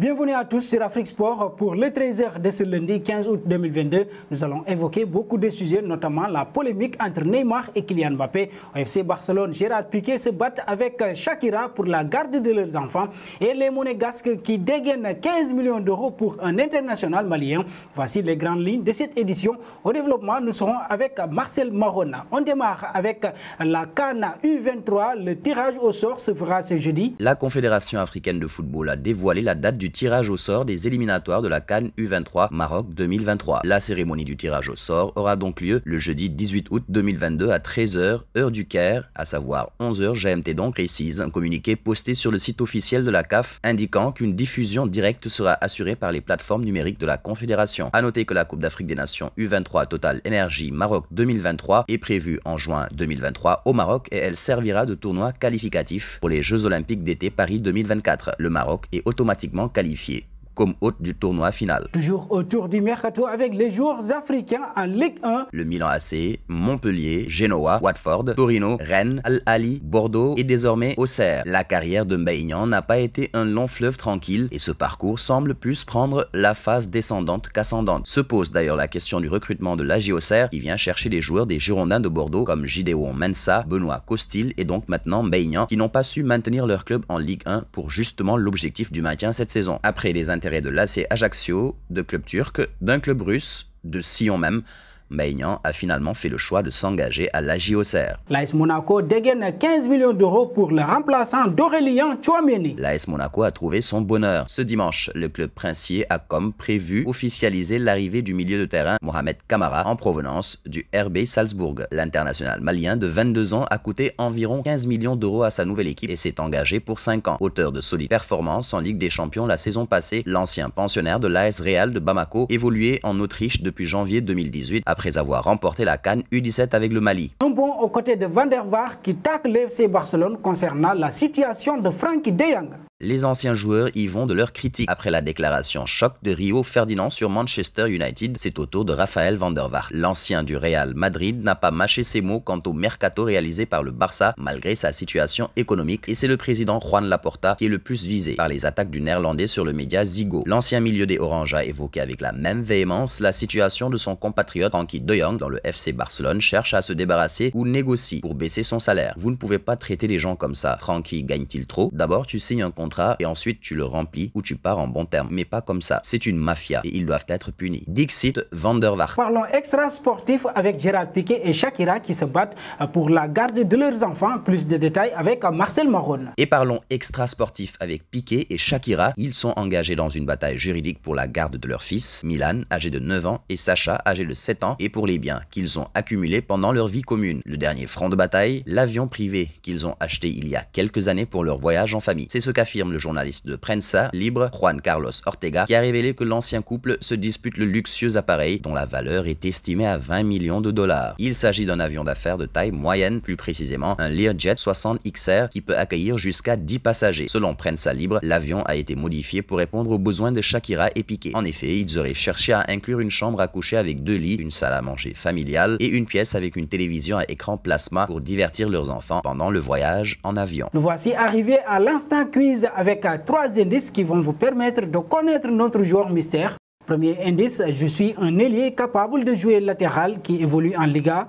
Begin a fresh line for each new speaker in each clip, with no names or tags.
Bienvenue à tous sur Afrique Sport. Pour le 13h de ce lundi 15 août 2022, nous allons évoquer beaucoup de sujets, notamment la polémique entre Neymar et Kylian Mbappé. Au FC Barcelone, Gérard Piqué se bat avec Shakira pour la garde de leurs enfants et les Monégasques qui dégainent 15 millions d'euros pour un international malien. Voici les grandes lignes de cette édition. Au développement, nous serons avec Marcel Marona. On démarre avec la CAN U23. Le tirage au sort se fera ce jeudi.
La Confédération africaine de football a dévoilé la date du tirage au sort des éliminatoires de la CAN U23 Maroc 2023. La cérémonie du tirage au sort aura donc lieu le jeudi 18 août 2022 à 13h, heure du Caire, à savoir 11h GMT donc, précise un communiqué posté sur le site officiel de la CAF indiquant qu'une diffusion directe sera assurée par les plateformes numériques de la Confédération. A noter que la Coupe d'Afrique des Nations U23 Total Energy Maroc 2023 est prévue en juin 2023 au Maroc et elle servira de tournoi qualificatif pour les Jeux Olympiques d'été Paris 2024. Le Maroc est automatiquement qualifié comme hôte du tournoi final.
Toujours autour du mercato avec les joueurs africains en Ligue 1.
Le Milan AC, Montpellier, Genoa, Watford, Torino, Rennes, Al Ahly, Bordeaux et désormais Auxerre. La carrière de Maignan n'a pas été un long fleuve tranquille et ce parcours semble plus prendre la phase descendante qu'ascendante. Se pose d'ailleurs la question du recrutement de l'AJ Auxerre qui vient chercher les joueurs des Girondins de Bordeaux comme Gideon Mensah, Benoît Costil et donc maintenant Maignan qui n'ont pas su maintenir leur club en Ligue 1 pour justement l'objectif du maintien cette saison. Après les intérêts de l'AC Ajaccio, de club turc, d'un club russe, de Sion même, Maignan a finalement fait le choix de s'engager à l'AJ Auxerre.
L'AS Monaco dégaine 15 millions d'euros pour le remplaçant d'Aurélien Tchouaméni.
L'AS Monaco a trouvé son bonheur. Ce dimanche, le club princier a comme prévu officialisé l'arrivée du milieu de terrain Mohamed Kamara en provenance du RB Salzbourg. L'international malien de 22 ans a coûté environ 15 millions d'euros à sa nouvelle équipe et s'est engagé pour 5 ans. Auteur de solides performances en Ligue des Champions la saison passée, l'ancien pensionnaire de l'AS Real de Bamako évoluait en Autriche depuis janvier 2018 après avoir remporté la CAN U17 avec le Mali.
Un bond aux côtés de Van der Vaart qui tacle l'FC Barcelone concernant la situation de Frenkie de Jong.
Les anciens joueurs y vont de leurs critiques. Après la déclaration choc de Rio Ferdinand sur Manchester United, c'est au tour de Raphaël Van der Vaart. L'ancien du Real Madrid n'a pas mâché ses mots quant au mercato réalisé par le Barça malgré sa situation économique et c'est le président Juan Laporta qui est le plus visé par les attaques du néerlandais sur le média Ziggo. L'ancien milieu des Oranges a évoqué avec la même véhémence la situation de son compatriote Frenkie de Jong dont le FC Barcelone cherche à se débarrasser ou négocie pour baisser son salaire. Vous ne pouvez pas traiter les gens comme ça. Frenkie gagne-t-il trop? D'abord tu signes un contrat et ensuite tu le remplis ou tu pars en bon terme. Mais pas comme ça. C'est une mafia et ils doivent être punis. Dixit Van der Vaart.
Parlons extra sportif avec Gérard Piqué et Shakira qui se battent pour la garde de leurs enfants. Plus de détails avec Marcel Marone.
Et parlons extra sportif avec Piqué et Shakira. Ils sont engagés dans une bataille juridique pour la garde de leur fils, Milan, âgé de 9 ans, et Sacha, âgé de 7 ans, et pour les biens qu'ils ont accumulés pendant leur vie commune. Le dernier front de bataille, l'avion privé qu'ils ont acheté il y a quelques années pour leur voyage en famille. C'est ce qu'affirme le journaliste de Prensa Libre, Juan Carlos Ortega, qui a révélé que l'ancien couple se dispute le luxueux appareil dont la valeur est estimée à 20 millions de dollars. Il s'agit d'un avion d'affaires de taille moyenne, plus précisément un Learjet 60 XR qui peut accueillir jusqu'à 10 passagers. Selon Prensa Libre, l'avion a été modifié pour répondre aux besoins de Shakira et Piqué. En effet, ils auraient cherché à inclure une chambre à coucher avec 2 lits, une salle à manger familiale et une pièce avec une télévision à écran plasma pour divertir leurs enfants pendant le voyage en avion.
Nous voici arrivés à l'instant quiz avec 3 indices qui vont vous permettre de connaître notre joueur mystère. Premier indice, je suis un ailier capable de jouer latéral qui évolue en Liga.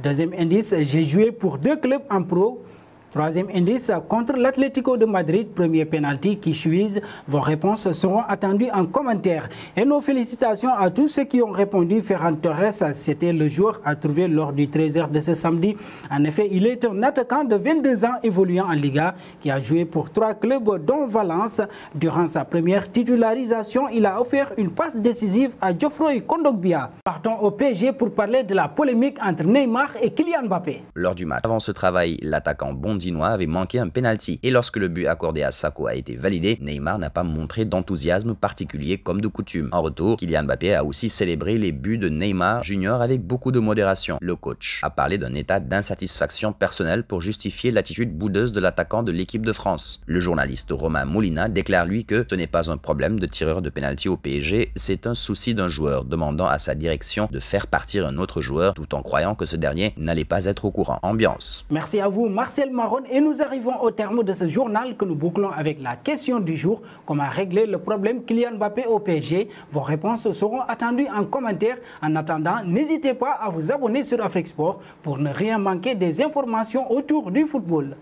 Deuxième indice, j'ai joué pour 2 clubs en pro. Troisième indice, contre l'Atlético de Madrid, premier penalty qui chuise. Vos réponses seront attendues en commentaire. Et nos félicitations à tous ceux qui ont répondu. Ferran Torres, c'était le joueur à trouver lors du 13h de ce samedi. En effet, il est un attaquant de 22 ans évoluant en Liga qui a joué pour 3 clubs dont Valence. Durant sa première titularisation, il a offert une passe décisive à Geoffroy Kondogbia. Partons au PSG pour parler de la polémique entre Neymar et Kylian Mbappé.
Lors du match, avant ce travail, l'attaquant bondinois avait manqué un penalty. Et lorsque le but accordé à Sakho a été validé, Neymar n'a pas montré d'enthousiasme particulier comme de coutume. En retour, Kylian Mbappé a aussi célébré les buts de Neymar Junior avec beaucoup de modération. Le coach a parlé d'un état d'insatisfaction personnelle pour justifier l'attitude boudeuse de l'attaquant de l'équipe de France. Le journaliste Romain Molina déclare lui que ce n'est pas un problème de tireur de penalty au PSG, c'est un souci d'un joueur, demandant à sa direction de faire partir un autre joueur tout en croyant que ce dernier n'allait pas être au courant. Ambiance.
Merci à vous Marcel Marone. Garonne et nous arrivons au terme de ce journal que nous bouclons avec la question du jour. Comment régler le problème Kylian Mbappé au PSG? Vos réponses seront attendues en commentaire. En attendant, n'hésitez pas à vous abonner sur Afrique Sport pour ne rien manquer des informations autour du football.